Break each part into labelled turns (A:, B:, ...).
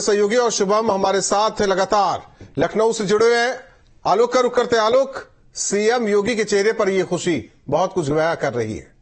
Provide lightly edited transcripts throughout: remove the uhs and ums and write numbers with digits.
A: सहयोगी और शुभम हमारे साथ लगातार लखनऊ से जुड़े हुए हैं। आलोक का रुख करते हैं। आलोक, सीएम योगी के चेहरे पर यह खुशी बहुत कुछ बयां कर रही है।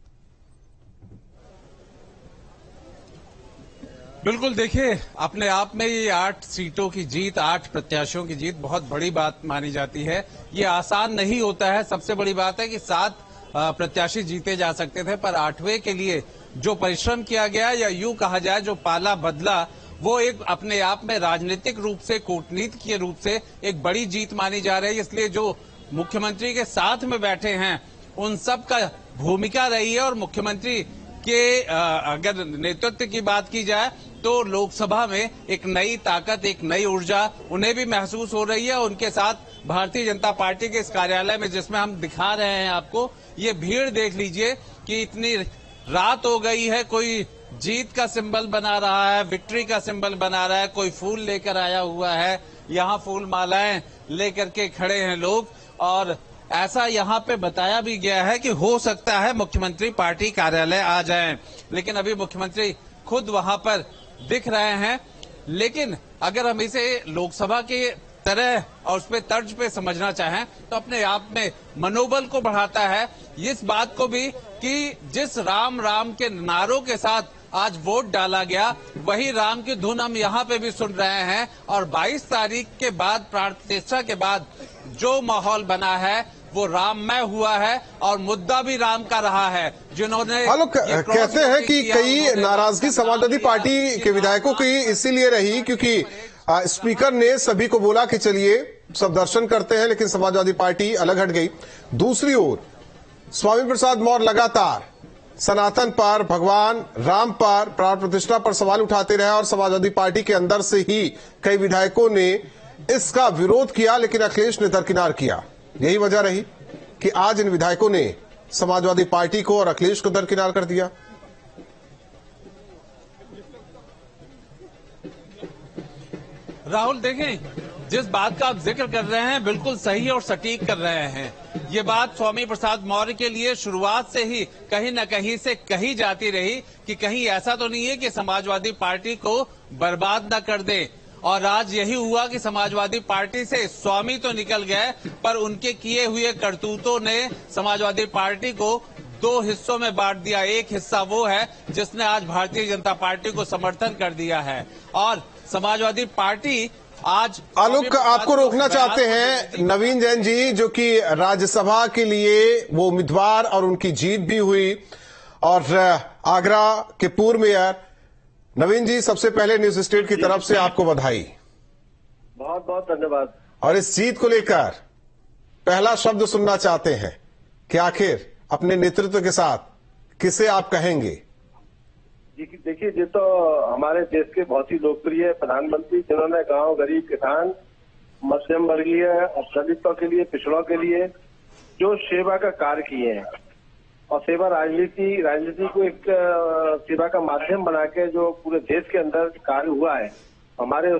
B: बिल्कुल, देखिए अपने आप में ये 8 सीटों की जीत, 8 प्रत्याशियों की जीत बहुत बड़ी बात मानी जाती है। ये आसान नहीं होता है। सबसे बड़ी बात है कि 7 प्रत्याशी जीते जा सकते थे, पर 8वें के लिए जो परिश्रम किया गया, या यूं कहा जाए जो पाला बदला, वो एक अपने आप में राजनीतिक रूप से, कूटनीतिक रूप से एक बड़ी जीत मानी जा रही है। इसलिए जो मुख्यमंत्री के साथ में बैठे हैं उन सब का भूमिका रही है, और मुख्यमंत्री के अगर नेतृत्व की बात की जाए तो लोकसभा में एक नई ताकत, एक नई ऊर्जा उन्हें भी महसूस हो रही है। उनके साथ भारतीय जनता पार्टी के इस कार्यालय में, जिसमें हम दिखा रहे हैं आपको, ये भीड़ देख लीजिए कि इतनी रात हो गई है, कोई जीत का सिंबल बना रहा है, विक्ट्री का सिंबल बना रहा है, कोई फूल लेकर आया हुआ है, यहाँ फूल मालाएं लेकर के खड़े हैं लोग। और ऐसा यहाँ पे बताया भी गया है कि हो सकता है मुख्यमंत्री पार्टी कार्यालय आ जाएं, लेकिन अभी मुख्यमंत्री खुद वहां पर दिख रहे हैं। लेकिन अगर हम इसे लोकसभा के तरह और उस पे तर्ज पे समझना चाहें तो अपने आप में मनोबल को बढ़ाता है। इस बात को भी कि जिस राम राम के नारों के साथ आज वोट डाला गया, वही राम की धुन हम यहाँ पे भी सुन रहे हैं। और 22 तारीख के बाद, प्राण प्रतिष्ठा के बाद जो माहौल बना है वो राममय हुआ है, और मुद्दा भी राम का रहा है। जिन्होंने
A: आलोक कहते हैं कि कई नाराजगी समाजवादी पार्टी के विधायकों की इसीलिए रही क्योंकि स्पीकर ने सभी को बोला कि चलिए सब दर्शन करते हैं, लेकिन समाजवादी पार्टी अलग हट गई। दूसरी ओर स्वामी प्रसाद मौर्य लगातार सनातन पर, भगवान राम पर, प्राण प्रतिष्ठा पर सवाल उठाते रहे, और समाजवादी पार्टी के अंदर से ही कई विधायकों ने इसका विरोध किया, लेकिन अखिलेश ने दरकिनार किया। यही वजह रही कि आज इन विधायकों ने समाजवादी पार्टी को और अखिलेश को दरकिनार कर दिया।
B: राहुल, देखें, जिस बात का आप जिक्र कर रहे हैं बिल्कुल सही और सटीक कर रहे हैं। ये बात स्वामी प्रसाद मौर्य के लिए शुरुआत से ही कहीं न कहीं से कही जाती रही कि कहीं ऐसा तो नहीं है कि समाजवादी पार्टी को बर्बाद न कर दे। और आज यही हुआ कि समाजवादी पार्टी से स्वामी तो निकल गए, पर उनके किए हुए करतूतों ने समाजवादी पार्टी को 2 हिस्सों में बांट दिया। एक हिस्सा वो है जिसने आज भारतीय जनता पार्टी को समर्थन कर दिया है, और समाजवादी पार्टी आज
A: आलोक आपको रोकना चाहते हैं नवीन जैन जी, जो कि राज्यसभा के लिए वो उम्मीदवार और उनकी जीत भी हुई, और आगरा के पूर्व मेयर नवीन जी, सबसे पहले न्यूज स्टेट की तरफ से आपको बधाई।
C: बहुत बहुत धन्यवाद।
A: और इस जीत को लेकर पहला शब्द सुनना चाहते हैं कि आखिर अपने नेतृत्व के साथ किसे आप कहेंगे?
C: देखिए, ये तो हमारे देश के बहुत ही लोकप्रिय प्रधानमंत्री, जिन्होंने गांव, गरीब, किसान, मध्यम वर्गीय और दलितों के लिए, पिछड़ों के लिए जो सेवा का कार्य किए हैं, और सेवा राजनीति को एक सेवा का माध्यम बना के जो पूरे देश के अंदर कार्य हुआ है, हमारे